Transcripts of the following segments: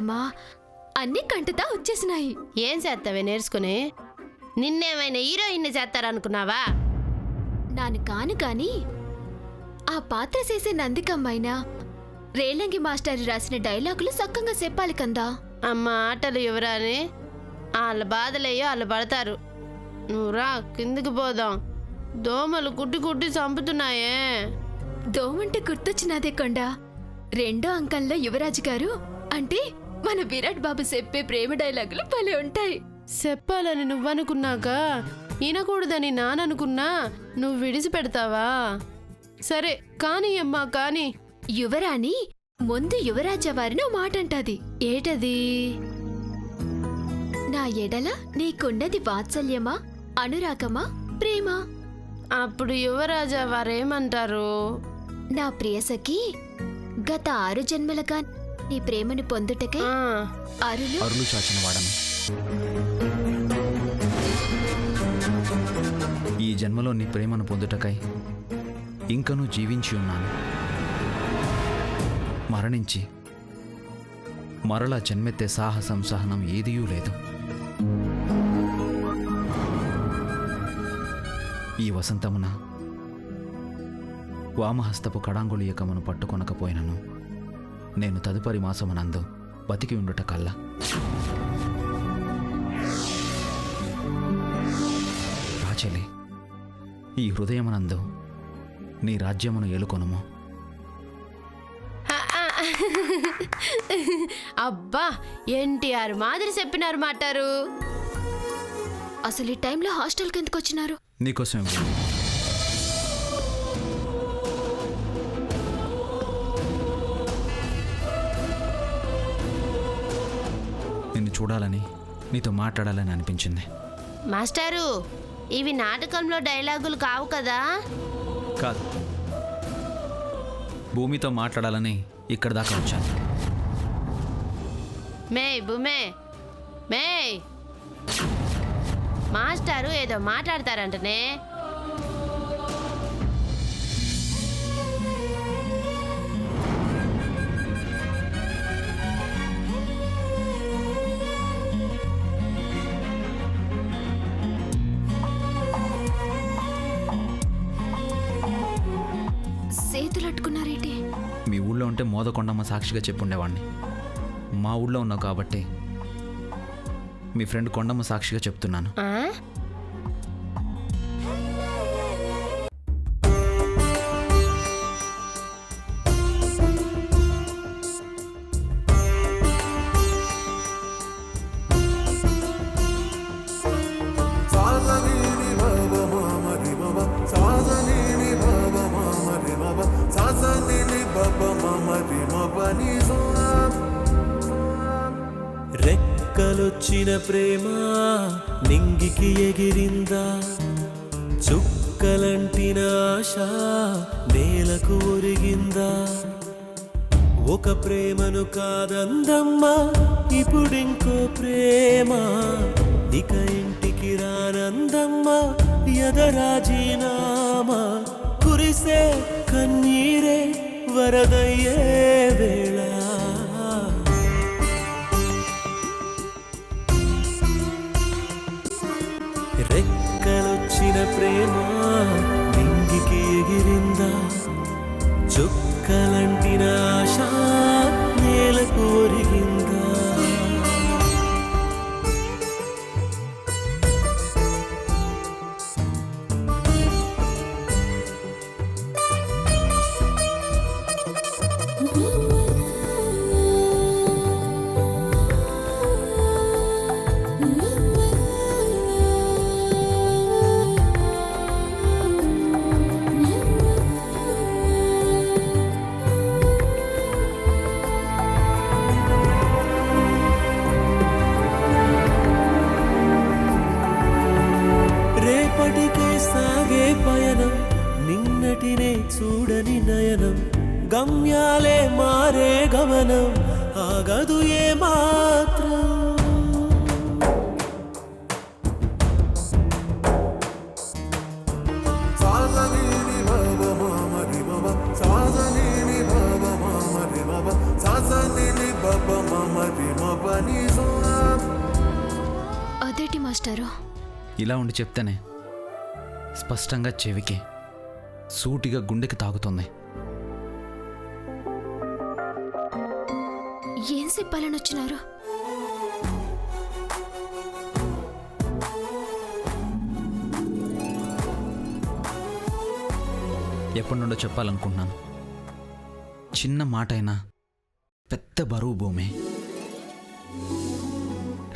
అమ్మా అన్ని కంటతా వచ్చేసినాయి. ఏం చేస్తావే నేర్చుకుని? నిన్నేమైనా హీరోయిన్ చేస్తారనుకున్నావా? నాను కాను కాని ఆ పాత్ర చేసే నందికమ్మైనా రేలంగి మాస్టర్ రాసిన డైలాగులు సక్కంగా చెప్పాలి కందా. అమ్మ ఆటలు ఎవరని వాళ్ళ బాధలయ్యో వాళ్ళు పడతారు. నువ్వు రా, కిందికి పోదాం. దోమలు కుట్టి కుట్టి చంపుతున్నాయే. దోమంటే గుర్తొచ్చినదే కొండ. రెండో అంకంలో యువరాజు గారు అంటే మన విరాట్ బాబు చెప్పే ప్రేమ డైలాగులు భలే ఉంటాయి. చెప్పాలని నువ్వనుకున్నాక వినకూడదని నాననుకున్నా నువ్వు విడిచిపెడతావా? సరే కాని అమ్మా కాని. యువరాణి ముందు యువరాజా వారిని ఓ మాట అంటాది. ఏటది? నా ఎడల నీకున్నది వాత్సల్యమా, అనురాగమా, ప్రేమ? అప్పుడు యువరాజా వారేమంటారు? నా ప్రియసఖి గత 6 జన్మలుగా నీ ప్రేమను పొందుటకై అరులు చాచిన వాడను. ఈ జన్మలో నీ ప్రేమను పొందుటకై ఇంకనూ జీవించి ఉన్నాను. మరణించి మరలా జన్మెత్తే సాహసం సహనం ఏదియూ లేదు. ఈ వసంతమున వామహస్తపు కడాంగుళీయకమును పట్టుకొనకపోయినను నేను తదుపరి మాసమునందు బతికి ఉండుట కల్లా రాచెలి ఈ హృదయమునందు నీ రాజ్యమును ఏలుకొనుము. అబ్బా ఎన్టీఆర్ మాదిరి చెప్పినారు మాటారు. అసలు ఈ టైంలో హాస్టల్కి ఎందుకు వచ్చినారు? నీకోసం నిన్ను చూడాలని నీతో మాట్లాడాలని అనిపించింది. మాస్టారు ఇవి నాటకంలో డైలాగులు కావు కదా? కాదు, భూమితో మాట్లాడాలని ఇక్కడ దాకా వచ్చాను. మేయ్ భూమే మేయ్, మాస్టారు ఏదో మాట్లాడతారంటనే. సేతులట్టుకున్నారేంటి? మీ ఊళ్ళో ఉంటే మోదకొండమ్మ సాక్షిగా చెప్పుండేవాడిని. మా ఊళ్ళో ఉన్నావు కాబట్టి మీ ఫ్రెండ్ కొండమ్మ సాక్షిగా చెప్తున్నాను. రెక్కలొచ్చిన ప్రేమ నింగికి ఎగిరిందా, చుక్కలంటిన ఆశ నేలకు ఒరిగిందా. ఒక ప్రేమను కాదందమ్మా ఇప్పుడింకో ప్రేమ, ఇక ఇంటికి రానందమ్మా ఎదరాజీనామా. కురిసే కన్నీరే వరదయ్యే వేళ, రెక్కలొచ్చిన ప్రేమ నింగికి ఎగిరిందా, చుక్కలంటిన ఆశ నేలకు ఒరిగిందా. సాగే పయనం నిన్నటినే చూడని నయనం, గమ్యాలే మారే గమనం ఆగదు ఏ మాత్రం. అదేటి మాస్టారు? ఇలా ఉండి చెప్తేనే స్పష్టంగా చెవికి సూటిగా గుండెకి తాగుతుంది. ఏం చెప్పాలని వచ్చినారు? ఎప్పటి నుండో చెప్పాలనుకుంటున్నాను. చిన్న మాట అయినా పెద్ద బరువు భూమి.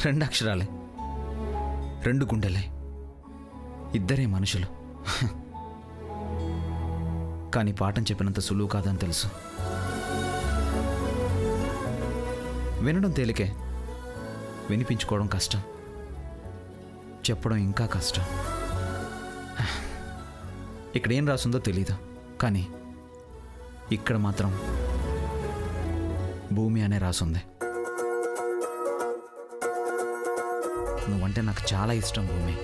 2 అక్షరాలే, 2 గుండెలే, ఇద్దరే మనుషులు. కానీ పాఠం చెప్పినంత సులువు కాదని తెలుసు. వినడం తేలికే, వినిపించుకోవడం కష్టం, చెప్పడం ఇంకా కష్టం. ఇక్కడ ఏం రాసుందో తెలీదు, కానీ ఇక్కడ మాత్రం భూమి అనే రాసుంది. నువ్వంటే నాకు చాలా ఇష్టం భూమి.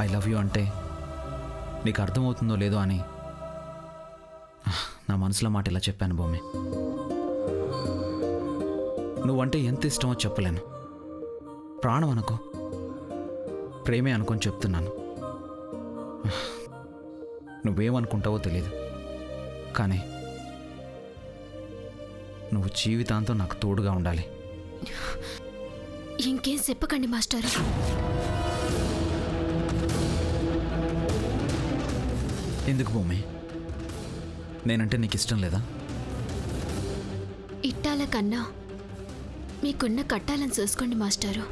ఐ లవ్ యూ అంటే నీకు అర్థమవుతుందో లేదో అని నా మనసులో మాట ఇలా చెప్పాను భూమి. నువ్వంటే ఎంత ఇష్టమో చెప్పలేను. ప్రాణం అనుకో, ప్రేమే అనుకొని చెప్తున్నాను. నువ్వేమనుకుంటావో తెలియదు, కానీ నువ్వు జీవితాంతం నాకు తోడుగా ఉండాలి. ఇంకేం చెప్పకండి మాస్టారు. ఎందుకు భూమి? నేనంటే నీకు ఇష్టం లేదా? ఇట్టాల కన్నా మీకున్న కట్టాలని చూసుకోండి మాస్టారు.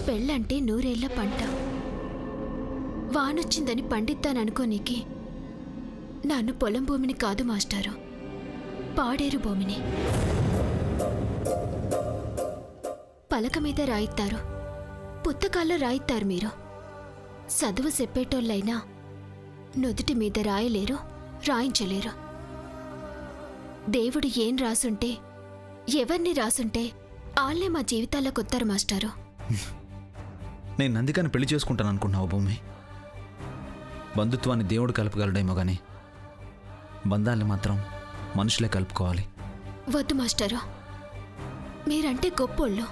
పెళ్ళంటే 100 ఏళ్ల పంట. వానొచ్చిందని పండిద్దాననుకోనీకి నన్ను పొలం భూమిని కాదు మాస్టారు, పాడేరు భూమిని. పలక మీద రాయిస్తారు, పుస్తకాల్లో రాయిస్తారు. మీరు చదువు చెప్పేటోళ్ళైనా నుదుటి మీద రాయలేరు, రాయించలేరు. దేవుడు ఏం రాసుంటే, ఎవరిని రాసుంటే వాళ్ళే మా జీవితాల్లోకి వస్తారు మాస్టారు. నేను నందికాని పెళ్లి చేసుకుంటాను అనుకున్నావు భూమి? బంధుత్వాన్ని దేవుడు కలపగలడేమో కానీ బంధాల్ని మాత్రం మనుషులే కలుపుకోవాలి. వద్దు మాస్టారు, మీరంటే గొప్పోళ్ళు.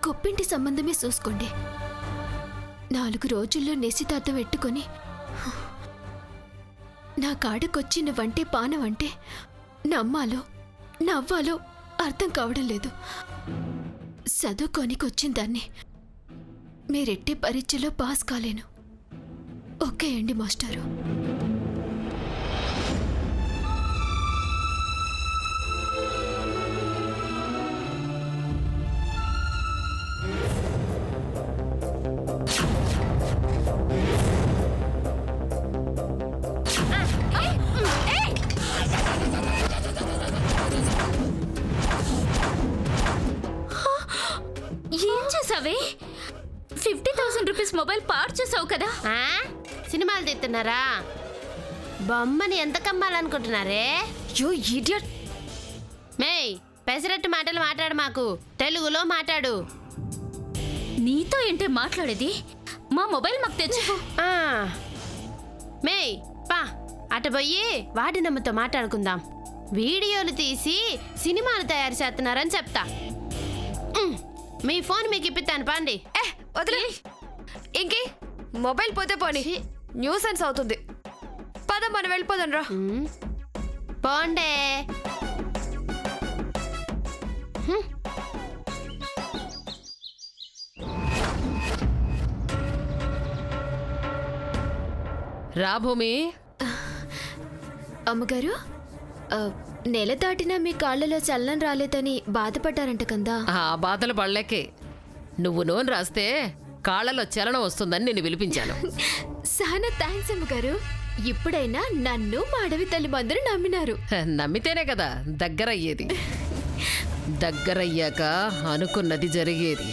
గొప్పింటి సంబంధమే చూసుకోండి. 4 రోజుల్లో నిశ్చితార్థం పెట్టుకొని నా కాడకొచ్చి నువ్వంటే పానవంటే నమ్మాలో నవ్వాలో అర్థం కావడం లేదు. చదువుకోనికి వచ్చిన దాన్ని మీరెట్టే పరీక్షలో పాస్ కాలేను. ఓకే అండి మాస్టారు. ఏం చేసావే? 50,000 రూపీస్ మొబైల్ పాడు చేసావు కదా. సినిమాలు తీస్తున్నారా? బొమ్మని ఎంత కమ్మాలనుకుంటున్నారే? యో ఇడియట్. మేయ్, పెసరట్టు మాటలు మాట్లాడు, మాకు తెలుగులో మాట్లాడు. నీతో ఏంటే మాట్లాడేది? మా మొబైల్ మాకు తెచ్చుకో. మేయ్ పా, అటు పోయి వాడి నమ్మతో మాట్లాడుకుందాం. వీడియోలు తీసి సినిమాలు తయారు చేస్తున్నారని చెప్తా. మీ ఫోన్ మీకు ఇప్పిస్తాను, పండి. వదిలే. ఇంకే మొబైల్ పోతే పోని, న్యూసెన్స్ అవుతుంది. పద, మనం వెళ్ళిపోదాం రా. పోండే. రా భూమి. అమ్మగారు, నెల దాటినా మీ కాళ్ళలో చల్లం రాలేదని బాధపడ్డారంట కదా. ఆ బాధలు పడలేకే. నువ్వు నూనె రాస్తే కాళ్ళలో చలనం వస్తుందని నేను పిలిపించాను. చాలా థ్యాంక్స్ అమ్మగారు. ఇప్పుడైనా నన్ను మా అడవి తల్లి మందరు నమ్మినారు. నమ్మితేనే కదా దగ్గరయ్యేది. దగ్గరయ్యాక అనుకున్నది జరిగేది.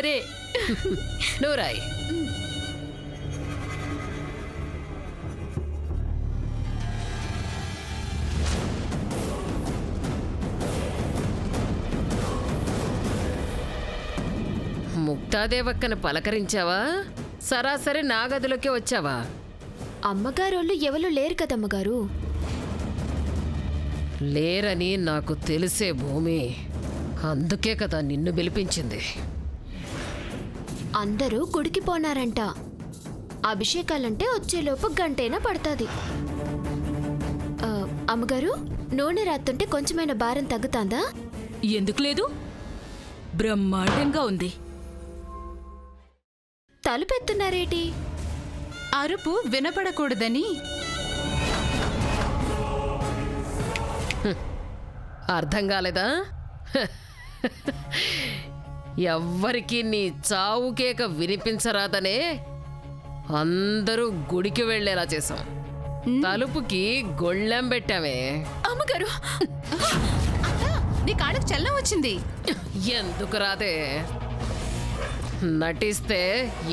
సరే. నువ్వు రాయి. ముక్తాదేవక్కను పలకరించావా? సరాసరి నా గదిలోకి వచ్చావా? అమ్మగారోళ్ళు ఎవరు లేరు కదమ్మగారు. లేరని నాకు తెలిసే భూమి, అందుకే కదా నిన్ను పిలిపించింది. అందరూ గుడికి పోనారంట. అభిషేకాలంటే వచ్చేలోపు గంటైనా పడుతుంది. అమ్మగారు, నూనె రాత్తుంటే కొంచెమైనా భారం తగ్గుతాందా? ఎందుకు లేదు, బ్రహ్మాండంగా ఉంది. తలుపెత్తున్నారేటి? అరుపు వినపడకూడదని. అర్థం కాలేదా? ఎవ్వరికి నీ చావు కేక వినిపించరాదనే అందరూ గుడికి వెళ్ళేలా చేశాం. తలుపుకి గొళ్ళెం పెట్టామే. అమ్మగారు, నీ కాళ్ళకి చల్లం వచ్చింది. ఎందుకు రాదే? నటిస్తే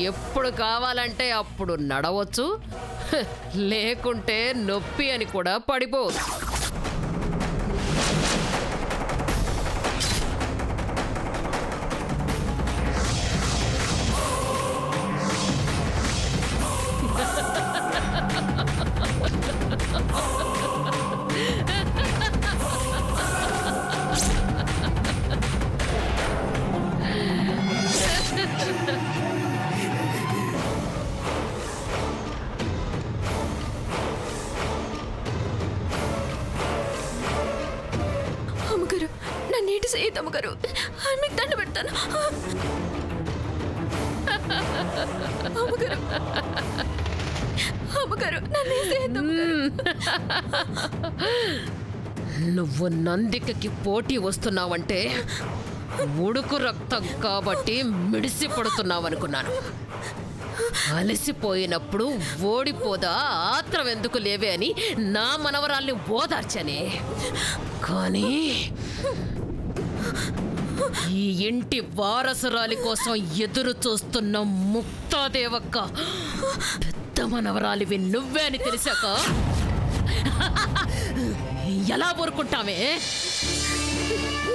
ఎప్పుడు కావాలంటే అప్పుడు నడవచ్చు, లేకుంటే నొప్పి అని కూడా పడిపోవచ్చు. అమ్మగారు, నన్ను ఏటి చేయదు అమ్మగారు. మీకు దండ పెడతాను అమ్మగారు. అమ్మగారు, నన్ను చేయదు. నువ్వు నందికకి పోటీ వస్తున్నావంటే ఉడుకు రక్తం కాబట్టి మిడిసి పడుతున్నావనుకున్నాను. అలసిపోయినప్పుడు ఓడిపోదా, ఆత్రం ఎందుకు లేవే అని నా మనవరాల్ని ఓదార్చనే. కానీ ఈ ఇంటి వారసురాలి కోసం ఎదురు చూస్తున్న ముక్తాదేవక్క పెద్ద మనవరాలివి నువ్వే అని తెలిసాక ఎలా ఊరుకుంటామే?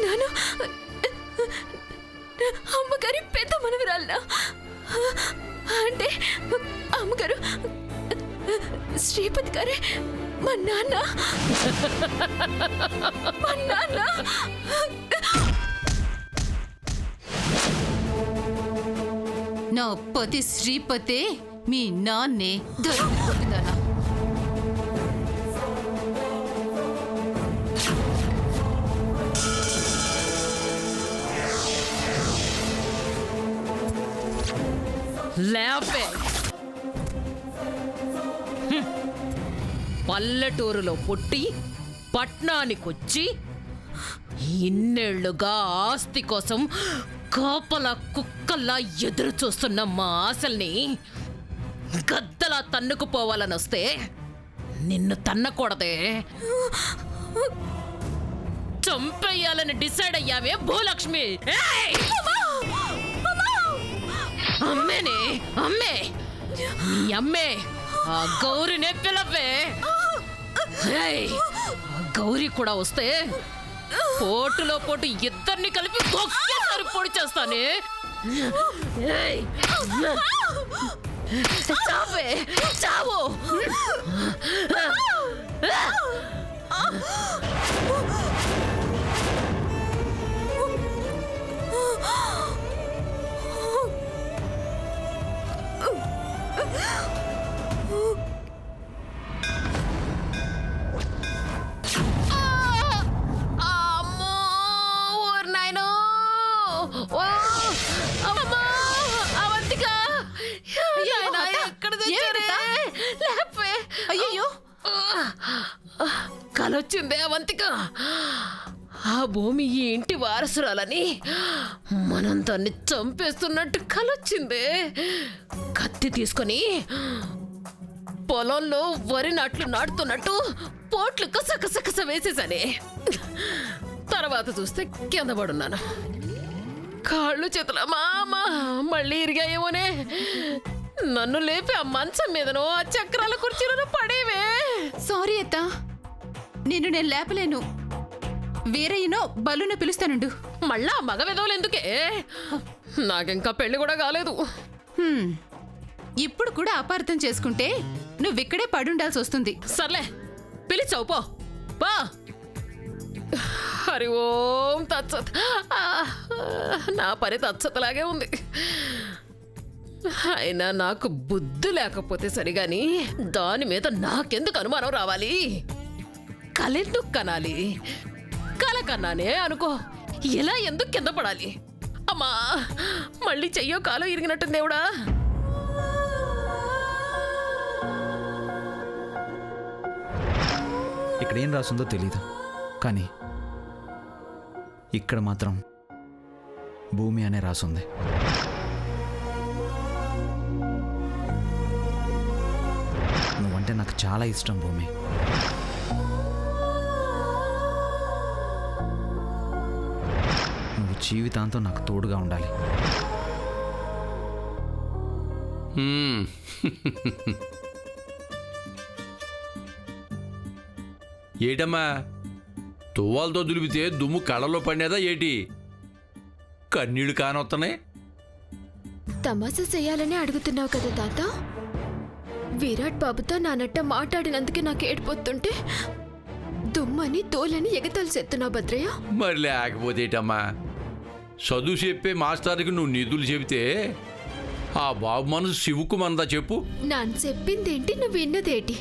నాను అమ్మగారి పెద్ద మనవరాలనా? అంటే అమ్మగారు, శ్రీపతి గారే మా నాన్న. మా నాన్న నా పతి శ్రీపతే మీ నాన్నే. దొరికిపోతుందనా? లేపే. పల్లెటూరులో పుట్టి పట్నానికొచ్చి ఇన్నేళ్లుగా ఆస్తి కోసం కాపలా కుక్కల్లా ఎదురు చూస్తున్న మా ఆశల్ని గద్దలా తన్నుకుపోవాలని వస్తే నిన్ను తన్నకూడదే, చంపేయాలని డిసైడ్ అయ్యావే భూలక్ష్మి. ఏయ్! అమ్మేనే, అమ్మే, నీ అమ్మే ఆ గౌరినే పిలవే. ఏయ్! ఆ గౌరీ కూడా వస్తే పోటులో పోటు ఇద్దరిని కలిపి ఒకేసారి పొడి చేస్తానే. ఏయ్! చావే, చావు. అయ్యో, కలొచ్చిందే అవంతిక. ఆ భూమి ఈ ఇంటి వారసురాలని మనం దాన్ని చంపేస్తున్నట్టు కలొచ్చిందే. కత్తి తీసుకొని పొలంలో వరి నాట్లు నాటుతున్నట్టు పోట్లు కసకసకస వేసేసానే. తర్వాత చూస్తే కింద పడున్నాను. కాళ్ళు చేతుల మామా మళ్ళీ ఇరిగాయేమోనే. నన్ను లేపి ఆ మంచం మీదనో ఆ చక్రాల కుర్చీలను పడేవే. సారీ అత్త, నేను లేపలేను. వేరయ్యనో బలున పిలుస్తానుండు. మళ్ళా మగ విధవులు ఎందుకే? నాకింకా పెళ్లి కూడా కాలేదు. హ్మ్. ఇప్పుడు కూడా అపార్థం చేసుకుంటే నువ్విక్కడే పడుండాల్సి వస్తుంది. సర్లే పిలిచావు పో పా. హరి ఓం తత్సత్. నా పని తత్సతలాగే ఉంది. అయినా నాకు బుద్ధి లేకపోతే సరిగాని దాని మీద నాకెందుకు అనుమానం రావాలి? కలెందుకు కనాలి? కల కన్నానే అనుకో, ఇలా ఎందుకు కింద పడాలి? అమ్మా మళ్ళీ చెయ్యో కాలో ఇరిగినట్టుంది దేవుడా. ఇక్కడ ఏం రాసుందో తెలీదు, కానీ ఇక్కడ మాత్రం భూమి అనే రాసుంది. నువ్వంటే నాకు చాలా ఇష్టం భూమి. నువ్వు జీవితాంతం నాకు తోడుగా ఉండాలి. ఏటమ్మా, తువ్వాలతో దులిపితే దుమ్ము కళ్ళలో పడినదా ఏటి? కన్నీళ్ళు కానొస్తున్నాయి. తమాషా చేయాలని అడుగుతున్నావు కదా తాత. విరాట్ బాబుతో నానట్ట మాట్లాడినందుకే నాకు ఏడిపోతుంటే దుమ్మని తోలని ఎగతాల్సెత్తున్నావు భద్రయ్య. మరి లేకపోతే ఏటమ్మా, చదువు చెప్పే మాస్టర్కి నువ్వు నిధులు చెబితే ఆ బాబు మనసు శివుకు మందా చెప్పు. నాన్న చెప్పిందేంటి, నువ్వు విన్నదేంటి?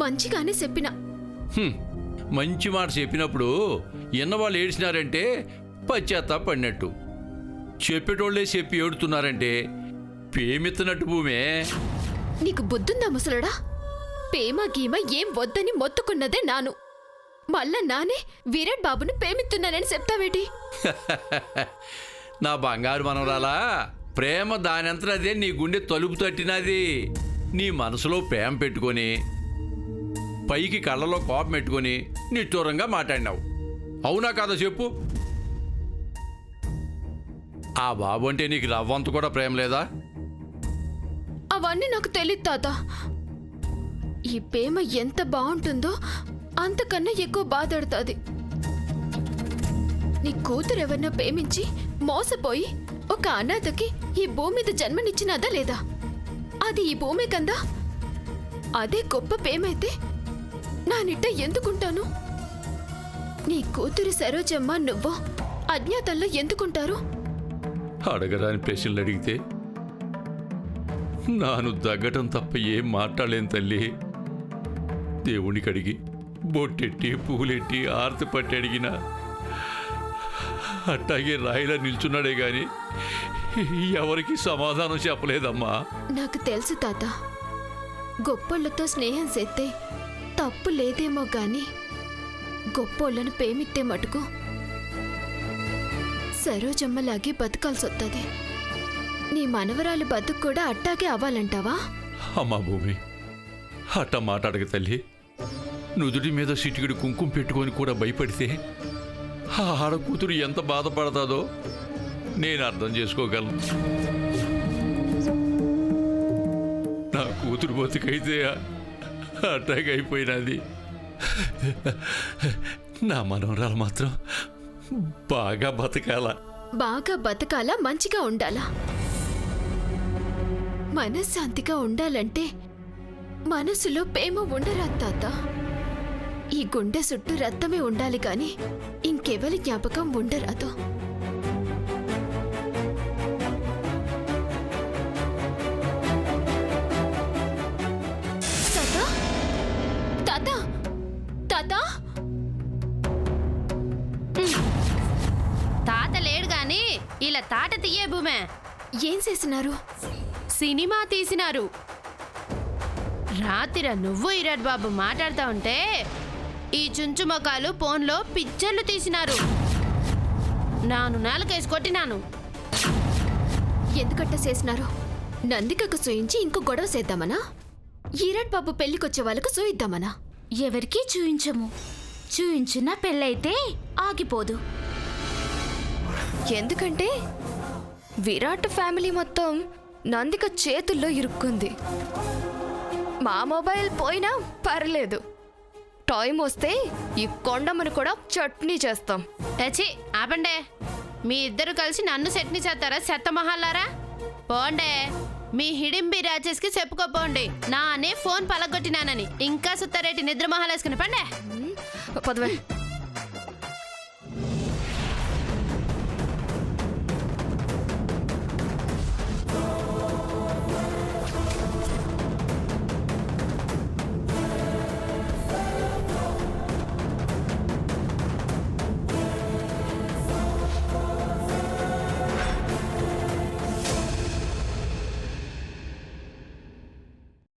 మంచిగానే చెప్పినా. మంచి మాట చెప్పినప్పుడు ఎన్నవాళ్ళు ఏడ్చినారంటే పశ్చాత్తాపడినట్టు, చెప్పేటోళ్ళే చెప్పి ఏడుతున్నారంటే పేమెత్తినట్టు భూమే. నీకు బుద్ధుందా ముసలడా? పేమ గీమ ఏం వద్దని మొత్తుకున్నదే నాను. మళ్ళా నానే విరాట్ బాబుని ప్రేమిస్తున్నానని చెప్తావేటి? నా బంగారు మనవరాలా, ప్రేమ దానంతట అదే నీ గుండె తలుపు తట్టినది. నీ మనసులో ప్రేమ పెట్టుకొని పైకి కళ్ళలో కోపం పెట్టుకొని నిట్టూరంగా మాట్లాడినావు. అవునా కాదా చెప్పు? ఆ బాబు అంటే నీకు రవ్వంత కూడా ప్రేమ లేదా? అవన్నీ నాకు తెలియదు తాత. ఈ ప్రేమ ఎంత బాగుంటుందో అంతకన్నా ఎక్కువ బాధపడుతుంది. నీ కూతురు ఎవరినో ప్రేమించి మోసపోయి ఒక అనాథకి ఈ భూమి మీద జన్మనిచ్చినదా లేదా? అది ఈ భూమి కందా? అదే గొప్ప ప్రేమైతే నా నిట్ట ఎందుకుంటాను? నీ కూతురు సరోజమ్మ నువ్వు అజ్ఞాతంలో ఎందుకుంటారు? అడగరాని ప్రశ్నలు అడిగితే నాను దగ్గటం తప్ప ఏం మాట్లాడలేను తల్లి. దేవునికి అడిగి బొట్టెట్టి పూలెట్టి ఆర్తి పట్టి అడిగినా అట్టాగే రాయిలా నిల్చున్నాడే గాని ఎవరికి సమాధానం చెప్పలేదమ్మా. నాకు తెలుసు తాత, గొప్పోళ్ళతో స్నేహం చేస్తే తప్పు లేదేమో గాని గొప్పోళ్ళను ప్రేమిస్తే మటుకు సరోజమ్మలాగే బతకాల్సి వస్తుంది. నీ మనవరాలు బతుకు కూడా అట్టాగే అవ్వాలంటావా? అమ్మా భూమి, అట్ట మాట్లాడక తల్లి. నుదుటి మీద సిటికిడి కుంకుమ పెట్టుకొని కూడా భయపడితే ఆ ఆడకూతురు ఎంత బాధపడతాదో నేను అర్థం చేసుకోగలను. నా కూతురు బతుకైతే అట్టాగైపోయినది. నా మనవరాలు మాత్రం బాగా బతకాల. బాగా బతకాలా, మంచిగా ఉండాలా? మనశ్శాంతిగా ఉండాలంటే మనసులో ప్రేమ ఉండరా తాత? ఈ గుండె చుట్టూ రక్తమే ఉండాలి కాని ఇంకెవరి జ్ఞాపకం ఉండరాదు. తాత, తాత, తాత, తాత లేడు గాని ఇలా తాట తీయే భూమే. ఏం చేసినారు? సినిమా తీసినారు. రాత్రి నువ్వు విరాట్ బాబు మాట్లాడుతూ ఉంటే ఈ చుంచు మొఖాలు ఫోన్లో పిక్చర్లు తీసినారు. నాను నాలుకేసి కొట్టినాను. ఎందుకట్ట చేసినారు? నందికకు చూయించి ఇంకో గొడవ చేద్దామనా? ఈరాట్ బాబు పెళ్లికొచ్చే వాళ్ళకు చూయిద్దామనా? ఎవరికీ చూయించము. చూయించిన పెళ్ళైతే ఆగిపోదు. ఎందుకంటే విరాట్ ఫ్యామిలీ మొత్తం నందిక చేతుల్లో ఇరుక్కుంది. మా మొబైల్ పోయినా పర్లేదు, టైం వస్తే ఈ కొండమ్మను కూడా చట్నీ చేస్తాం. ఏచి ఆపండే, మీ ఇద్దరు కలిసి నన్ను చట్నీ చేస్తారా చెత్తమహాలారా? పోండే, మీ హిడింబి రాజేష్కి చెప్పుకోపోండి నానే ఫోన్ పలగొట్టినానని. ఇంకా సుత్తారేటి నిద్ర మొహాలేసుకుని పండే. పదవే.